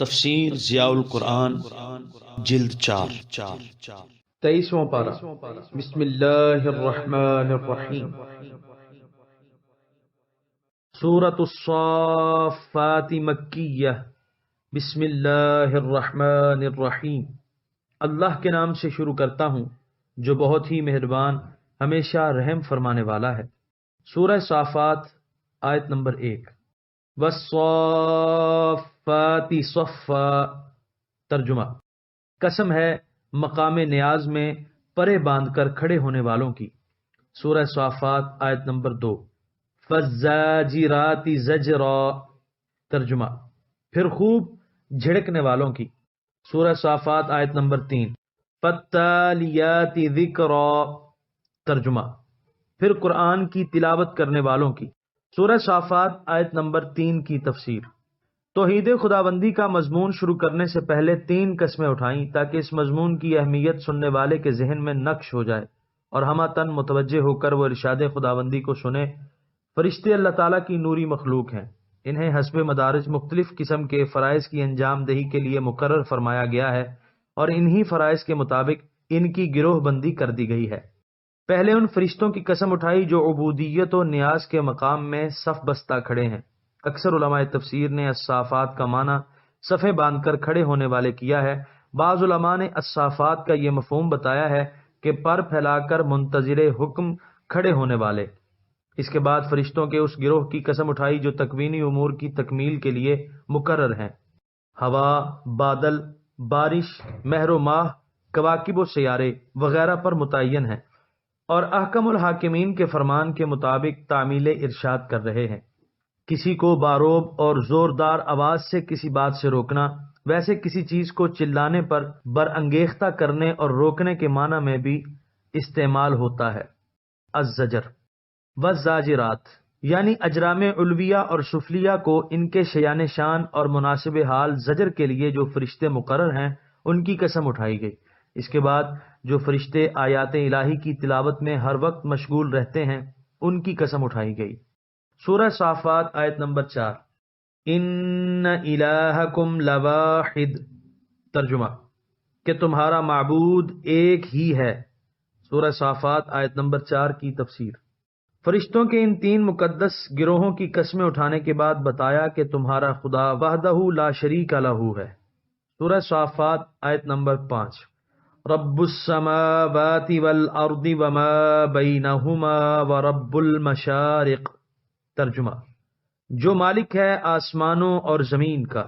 تفسیر ضیاء القرآن جلد 4 23واں پارہ۔ بسم اللہ الرحمن الرحیم۔ سورۃ الصافات مکیہ۔ بسم اللہ الرحمن الرحیم۔ اللہ کے نام سے شروع کرتا ہوں جو بہت ہی مہربان ہمیشہ رحم فرمانے والا ہے۔ سورہ صافات آیت نمبر 1۔ والصافات صفا۔ ترجمہ: قسم ہے مقام نیاز میں پرے باندھ کر کھڑے ہونے والوں کی۔ سورہ صافات آیت نمبر 2۔ فالزاجرات زجرا۔ ترجمہ: پھر خوب جھڑکنے والوں کی۔ سورہ صافات آیت نمبر 3۔ فالتالیات ذکرا۔ ترجمہ: پھر قرآن کی تلاوت کرنے والوں کی۔ سورہ صافات آیت نمبر 3 کی تفسیر۔ توحید خداوندی کا مضمون شروع کرنے سے پہلے 3 قسمیں اٹھائیں تاکہ اس مضمون کی اہمیت سننے والے کے ذہن میں نقش ہو جائے اور ہمہ تن متوجہ ہو کر وہ ارشاد خداوندی کو سنے۔ فرشتے اللہ تعالیٰ کی نوری مخلوق ہیں، انہیں حسب مدارج مختلف قسم کے فرائض کی انجام دہی کے لیے مقرر فرمایا گیا ہے اور انہی فرائض کے مطابق ان کی گروہ بندی کر دی گئی ہے۔ پہلے ان فرشتوں کی قسم اٹھائی جو عبودیت و نیاز کے مقام میں صف بستہ کھڑے ہیں۔ اکثر علماء تفسیر نے الصافات کا معنی صفیں باندھ کر کھڑے ہونے والے کیا ہے۔ بعض علماء نے الصافات کا یہ مفہوم بتایا ہے کہ پر پھیلا کر منتظر حکم کھڑے ہونے والے۔ اس کے بعد فرشتوں کے اس گروہ کی قسم اٹھائی جو تکوینی امور کی تکمیل کے لیے مقرر ہیں، ہوا، بادل، بارش، مہر و ماہ، کواکب و سیارے وغیرہ پر متعین ہیں اور احکم الحاکمین کے فرمان کے مطابق تعمیل ارشاد کر رہے ہیں۔ کسی کو باروب اور زوردار آواز سے کسی بات سے روکنا، ویسے کسی چیز کو چلانے پر برانگیختہ کرنے اور روکنے کے معنی میں بھی استعمال ہوتا ہے۔ الزجر والزاجرات یعنی اجرام علویہ اور سفلیہ کو ان کے شیان شان اور مناسب حال زجر کے لیے جو فرشتے مقرر ہیں ان کی قسم اٹھائی گئی۔ اس کے بعد جو فرشتے آیات الہی کی تلاوت میں ہر وقت مشغول رہتے ہیں ان کی قسم اٹھائی گئی۔ سورہ صافات آیت نمبر 4۔ ان الہکم لواحد۔ ترجمہ: کہ تمہارا معبود ایک ہی ہے۔ سورہ صافات آیت نمبر 4 کی تفسیر۔ فرشتوں کے ان 3 مقدس گروہوں کی قسمیں اٹھانے کے بعد بتایا کہ تمہارا خدا وحدہ لا شریک لہ ہے۔ سورہ صافات آیت نمبر 5۔ رب السماوات والارض وما بینہما ورب المشارق۔ ترجمہ: جو مالک ہے آسمانوں اور زمین کا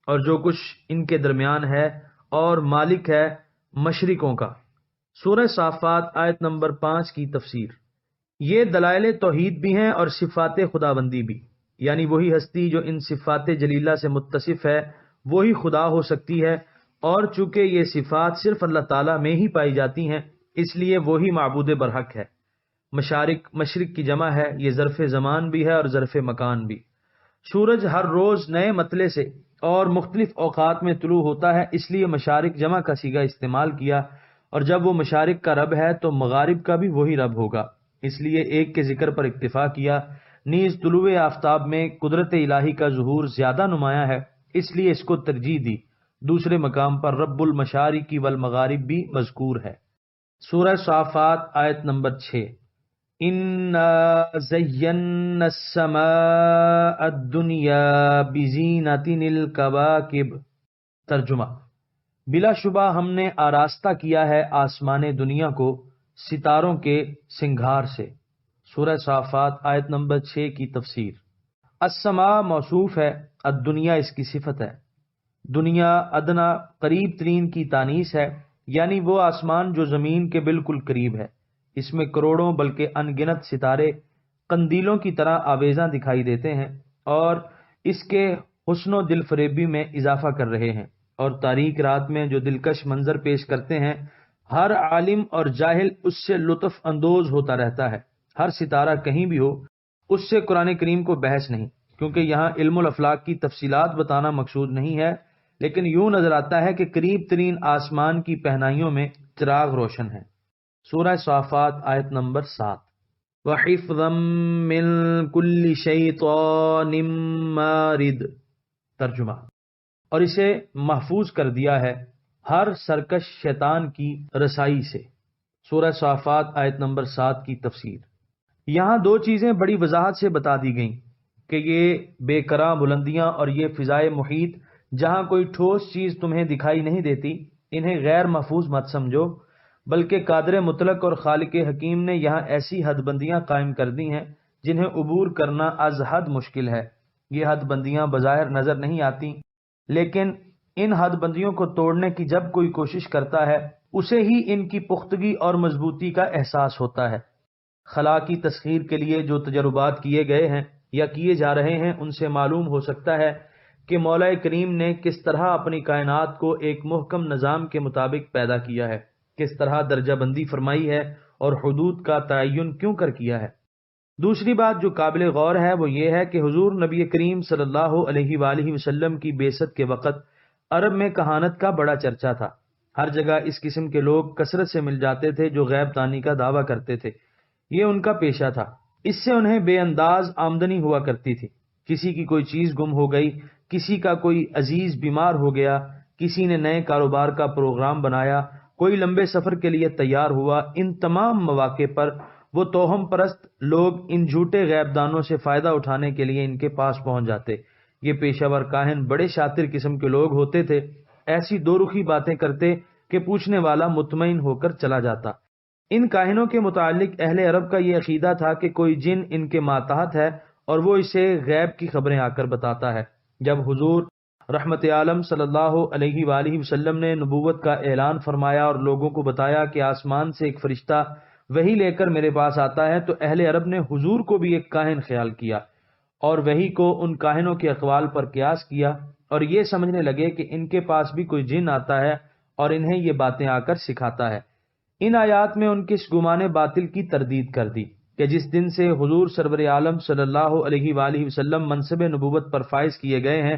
اور جو کچھ ان کے درمیان ہے، اور مالک ہے مشرقوں کا۔ سورہ صافات آیت نمبر 5 کی تفسیر۔ یہ دلائل توحید بھی ہیں اور صفات خداوندی بھی، یعنی وہی ہستی جو ان صفات جلیلہ سے متصف ہے وہی خدا ہو سکتی ہے، اور چونکہ یہ صفات صرف اللہ تعالیٰ میں ہی پائی جاتی ہیں اس لیے وہی معبود برحق ہے۔ مشارق، مشرق کی جمع ہے، یہ ظرف زمان بھی ہے اور ظرف مکان بھی۔ سورج ہر روز نئے مطلع سے اور مختلف اوقات میں طلوع ہوتا ہے، اس لیے مشارق جمع کا صیغہ استعمال کیا، اور جب وہ مشارق کا رب ہے تو مغارب کا بھی وہی رب ہوگا، اس لیے ایک کے ذکر پر اکتفا کیا۔ نیز طلوع آفتاب میں قدرت الہی کا ظہور زیادہ نمایاں ہے، اس لیے اس کو ترجیح دی۔ دوسرے مقام پر رب المشارق والمغارب بھی مذکور ہے۔ سورہ صافات آیت نمبر 6۔ اِنَّا زَيَّنَّا السَّمَاءَ الدُّنْيَا بِزِينَةٍ الْكَوَاكِبِ۔ ترجمہ: بلا شبہ ہم نے آراستہ کیا ہے آسمان دنیا کو ستاروں کے سنگھار سے۔ سورہ صافات آیت نمبر 6 کی تفسیر۔ السماء موصوف ہے، الدنیا اس کی صفت ہے۔ دنیا ادنا قریب ترین کی تانیث ہے، یعنی وہ آسمان جو زمین کے بالکل قریب ہے۔ اس میں کروڑوں بلکہ ان گنت ستارے قندیلوں کی طرح آویزاں دکھائی دیتے ہیں اور اس کے حسن و دل فریبی میں اضافہ کر رہے ہیں، اور تاریک رات میں جو دلکش منظر پیش کرتے ہیں ہر عالم اور جاہل اس سے لطف اندوز ہوتا رہتا ہے۔ ہر ستارہ کہیں بھی ہو اس سے قرآن کریم کو بحث نہیں، کیونکہ یہاں علم الافلاک کی تفصیلات بتانا مقصود نہیں ہے، لیکن یوں نظر آتا ہے کہ قریب ترین آسمان کی پہنائیوں میں چراغ روشن ہے۔ سورہ صافات آیت نمبر 7۔ وَحِفْظًا مِّن كُلِّ شَيْطَانٍ مَارِدٍ۔ ترجمہ: اور اسے محفوظ کر دیا ہے ہر سرکش شیطان کی رسائی سے۔ سورہ صافات آیت نمبر 7 کی تفسیر۔ یہاں دو چیزیں بڑی وضاحت سے بتا دی گئیں کہ یہ بے قرار بلندیاں اور یہ فضائے محیط جہاں کوئی ٹھوس چیز تمہیں دکھائی نہیں دیتی، انہیں غیر محفوظ مت سمجھو، بلکہ قادر مطلق اور خالق حکیم نے یہاں ایسی حد بندیاں قائم کر دی ہیں جنہیں عبور کرنا از حد مشکل ہے۔ یہ حد بندیاں بظاہر نظر نہیں آتی، لیکن ان حد بندیوں کو توڑنے کی جب کوئی کوشش کرتا ہے اسے ہی ان کی پختگی اور مضبوطی کا احساس ہوتا ہے۔ خلا کی تسخیر کے لیے جو تجربات کیے گئے ہیں یا کیے جا رہے ہیں، ان سے معلوم ہو سکتا ہے کہ مولا کریم نے کس طرح اپنی کائنات کو ایک محکم نظام کے مطابق پیدا کیا ہے، کس طرح درجہ بندی فرمائی ہے اور حدود کا تعین کیوں کر کیا ہے۔ دوسری بات جو قابل غور ہے وہ یہ ہے کہ حضور نبی کریم صلی اللہ علیہ وآلہ وسلم کی بعثت کے وقت عرب میں کہانت کا بڑا چرچا تھا۔ ہر جگہ اس قسم کے لوگ کثرت سے مل جاتے تھے جو غیب دانی کا دعویٰ کرتے تھے، یہ ان کا پیشہ تھا۔ اس سے انہیں بے انداز آمدنی ہوا کرتی تھی۔ کسی کی کوئی چیز گم ہو گئی، کسی کا کوئی عزیز بیمار ہو گیا، کسی نے نئے کاروبار کا پروگرام بنایا، کوئی لمبے سفر کے لیے تیار ہوا، ان تمام مواقع پر وہ توہم پرست لوگ ان جھوٹے غیب دانوں سے فائدہ اٹھانے کے لیے ان کے پاس پہنچ جاتے۔ یہ پیشہ ور کاہن بڑے شاطر قسم کے لوگ ہوتے تھے، ایسی دو رخی باتیں کرتے کہ پوچھنے والا مطمئن ہو کر چلا جاتا۔ ان کاہنوں کے متعلق اہل عرب کا یہ عقیدہ تھا کہ کوئی جن ان کے ماتحت ہے اور وہ اسے غیب کی خبریں آ کر بتاتا ہے۔ جب حضور رحمت عالم صلی اللہ علیہ وآلہ وسلم نے نبوت کا اعلان فرمایا اور لوگوں کو بتایا کہ آسمان سے ایک فرشتہ وحی لے کر میرے پاس آتا ہے، تو اہل عرب نے حضور کو بھی ایک کاہن خیال کیا اور وحی کو ان کاہنوں کے اقوال پر قیاس کیا اور یہ سمجھنے لگے کہ ان کے پاس بھی کوئی جن آتا ہے اور انہیں یہ باتیں آ کر سکھاتا ہے۔ ان آیات میں ان کے اس گمان باطل کی تردید کر دی کہ جس دن سے حضور سرور عالم صلی اللہ علیہ وآلہ وسلم منصب نبوت پر فائز کیے گئے ہیں،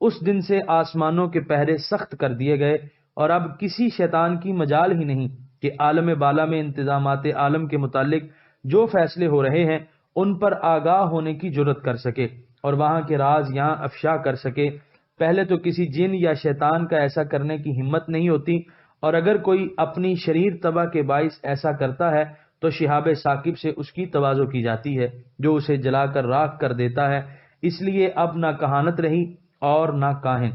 اس دن سے آسمانوں کے پہرے سخت کر دیے گئے اور اب کسی شیطان کی مجال ہی نہیں کہ عالم بالا میں انتظامات عالم کے متعلق جو فیصلے ہو رہے ہیں ان پر آگاہ ہونے کی جرت کر سکے اور وہاں کے راز یہاں افشا کر سکے۔ پہلے تو کسی جن یا شیطان کا ایسا کرنے کی ہمت نہیں ہوتی، اور اگر کوئی اپنی شریر طبع کے باعث ایسا کرتا ہے تو شہاب ثاقب سے اس کی تواضع کی جاتی ہے جو اسے جلا کر راکھ کر دیتا ہے۔ اس لیے اب نہ کہانت رہی اور نہ کاہن۔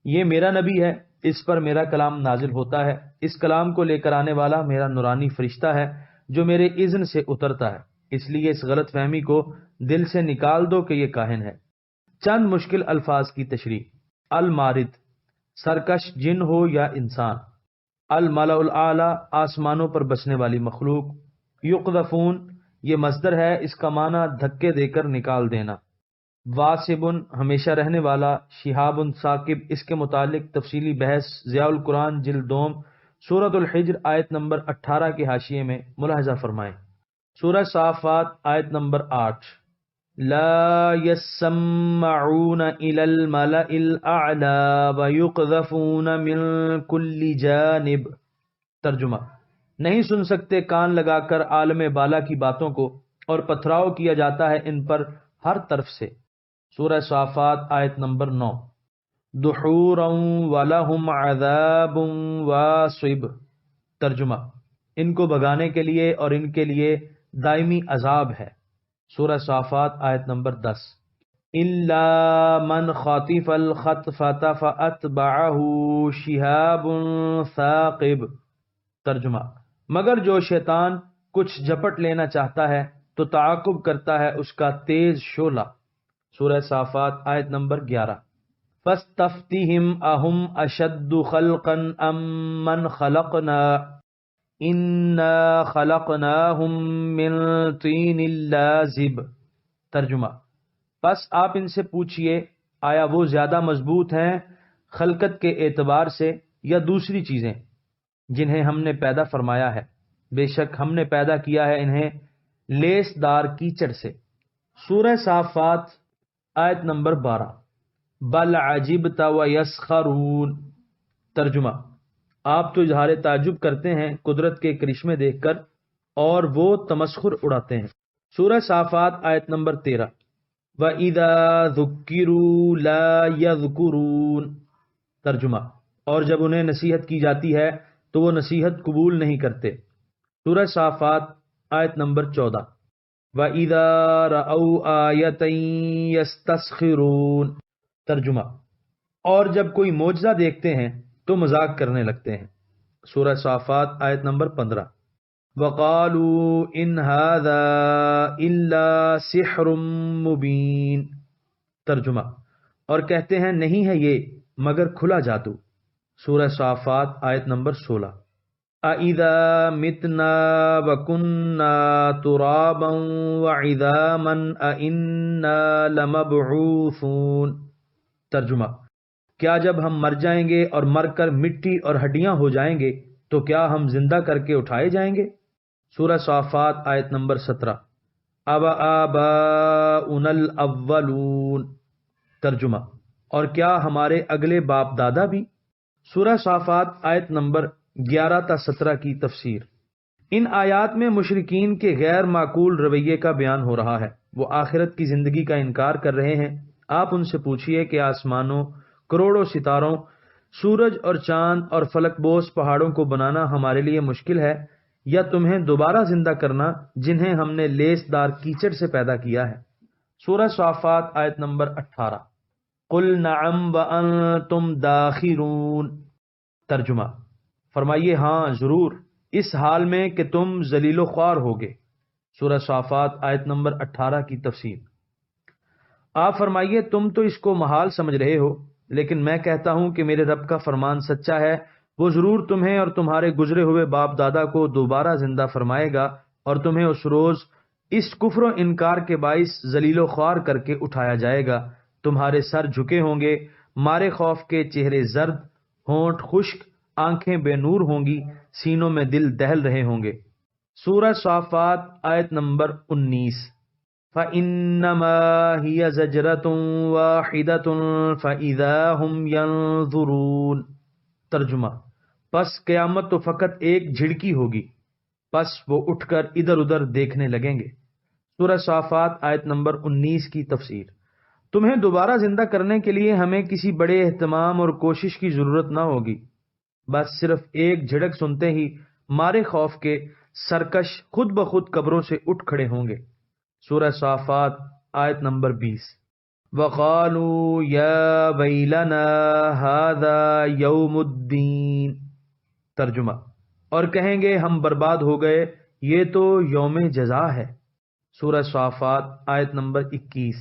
یہ میرا نبی ہے، اس پر میرا کلام نازل ہوتا ہے، اس کلام کو لے کر آنے والا میرا نورانی فرشتہ ہے جو میرے اذن سے اترتا ہے، اس لیے اس غلط فہمی کو دل سے نکال دو کہ یہ کاہن ہے۔ چند مشکل الفاظ کی تشریح۔ المارد، سرکش جن ہو یا انسان۔ الملأ الاعلی، آسمانوں پر بسنے والی مخلوق۔ یقذفون، یہ مصدر ہے، اس کا معنی دھکے دے کر نکال دینا۔ واسبن، ہمیشہ رہنے والا۔ شہاب ثاقب، اس کے متعلق تفصیلی بحث ضیاء القرآن جلد دوم سورۃ الحجر آیت نمبر 18 کے حاشیے میں ملاحظہ فرمائیں۔ سورہ صافات آیت نمبر 8۔ لا يسمعون إلى الملأ الأعلى ويقذفون من كل جانب۔ ترجمہ، نہیں سن سکتے کان لگا کر عالم بالا کی باتوں کو اور پتھراؤ کیا جاتا ہے ان پر ہر طرف سے۔ سورہ صافات آیت نمبر 9۔ دحورا ولہم عذاب واصب۔ ترجمہ، ان کو بھگانے کے لیے اور ان کے لیے دائمی عذاب ہے۔ سورہ صافات آیت نمبر 10۔ الا من خطف الخطفة فاتبعه شهاب ثاقب۔ ترجمہ، مگر جو شیطان کچھ جھپٹ لینا چاہتا ہے تو تعاقب کرتا ہے اس کا تیز شعلہ۔ سورہ صافات آیت نمبر 11۔ فاستفتهم اہم اشد خلقا ام من خلقنا انا خلقناہم من طین لازب۔ ترجمہ، پس آپ ان سے پوچھئے آیا وہ زیادہ مضبوط ہیں خلقت کے اعتبار سے یا دوسری چیزیں جنہیں ہم نے پیدا فرمایا ہے؟ بے شک ہم نے پیدا کیا ہے انہیں لیس دار کیچڑ سے۔ سورہ صافات آیت نمبر 12۔ بل عجبت ویسخرون۔ ترجمہ، آپ تو اظہار تعجب کرتے ہیں قدرت کے کرشمے دیکھ کر اور وہ تمسخر اڑاتے ہیں۔ سورہ صافات آیت نمبر 13۔ وَإِذَا ذُكِّرُوا لَا يَذْكُرُونَ۔ ترجمہ، اور جب انہیں نصیحت کی جاتی ہے تو وہ نصیحت قبول نہیں کرتے۔ سورہ صافات آیت نمبر 14۔ وَإِذَا رَأَوْا آیَةً يَسْتَسْخِرُونَ۔ ترجمہ، اور جب کوئی معجزہ دیکھتے ہیں تو مذاق کرنے لگتے ہیں۔ سورہ صافات آیت نمبر 15۔ وَقَالُوا إِنْ هَذَا إِلَّا سِحْرٌ مُبِينٌ۔ ترجمہ، اور کہتے ہیں نہیں ہے یہ مگر کھلا جادو۔ سورہ صافات آیت نمبر 16۔ أَإِذَا مِتْنَا وَكُنَّا تُرَابًا وَعِظَامًا أَإِنَّا لَمَبْعُوثُونَ۔ ترجمہ، کیا جب ہم مر جائیں گے اور مر کر مٹی اور ہڈیاں ہو جائیں گے تو کیا ہم زندہ کر کے اٹھائے جائیں گے؟ سورہ صافات آیت نمبر 17۔ أَوَآبَاؤُنَا الْأَوَّلُونَ۔ ترجمہ، اور کیا ہمارے اگلے باپ دادا بھی؟ سورہ صافات آیت نمبر 11 تا 17 کی تفسیر۔ ان آیات میں مشرکین کے غیر معقول رویے کا بیان ہو رہا ہے۔ وہ آخرت کی زندگی کا انکار کر رہے ہیں۔ آپ ان سے پوچھئے کہ آسمانوں، کروڑوں ستاروں، سورج اور چاند اور فلک بوس پہاڑوں کو بنانا ہمارے لیے مشکل ہے یا تمہیں دوبارہ زندہ کرنا جنہیں ہم نے لیس دار کیچڑ سے پیدا کیا ہے؟ سورہ صافات آیت نمبر 18۔ قُلْ نَعَمْ وَأَنْتُمْ دَاخِرُونَ۔ ترجمہ، فرمائیے ہاں ضرور، اس حال میں کہ تم ذلیل و خوار ہوگے۔ سورہ صافات آیت نمبر 18 کی تفسیر۔ آپ فرمائیے تم تو اس کو محال سمجھ رہے ہو، لیکن میں کہتا ہوں کہ میرے رب کا فرمان سچا ہے، وہ ضرور تمہیں اور تمہارے گزرے ہوئے باپ دادا کو دوبارہ زندہ فرمائے گا اور تمہیں اس روز اس کفر و انکار کے باعث ذلیل و خوار کر کے اٹھایا جائے گا۔ تمہارے سر جھکے ہوں گے، مارے خوف کے چہرے زرد، ہونٹ خشک، آنکھیں بے نور ہوں گی، سینوں میں دل دہل رہے ہوں گے۔ سورہ صافات آیت نمبر 19۔ فَإِنَّمَا هِيَ زَجْرَةٌ وَاحِدَةٌ فَإِذَا هُمْ يَنظُرُونَ۔ ترجمہ، پس قیامت تو فقط ایک جھڑکی ہوگی، پس وہ اٹھ کر ادھر ادھر دیکھنے لگیں گے۔ سورہ صافات آیت نمبر 19 کی تفسیر۔ تمہیں دوبارہ زندہ کرنے کے لیے ہمیں کسی بڑے اہتمام اور کوشش کی ضرورت نہ ہوگی، بس صرف ایک جھڑک سنتے ہی مارے خوف کے سرکش خود بخود قبروں سے اٹھ کھڑے ہوں گے۔ سورہ صافات آیت نمبر 20۔ وَقَالُوا يَا وَيْلَنَا هَذَا يَوْمُ الدِّينِ۔ ترجمہ، اور کہیں گے ہم برباد ہو گئے، یہ تو یوم جزا ہے۔ سورہ صافات آیت نمبر 21۔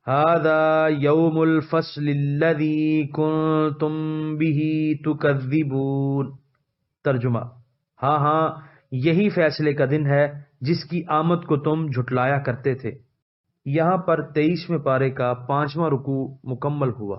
هَذَا يَوْمُ الْفَصْلِ الَّذِي كُنْتُمْ بِهِ تُكَذِّبُونَ۔ ترجمہ، ہاں ہاں یہی فیصلے کا دن ہے جس کی آمد کو تم جھٹلایا کرتے تھے۔ یہاں پر 23ویں پارے کا 5واں رکوع مکمل ہوا۔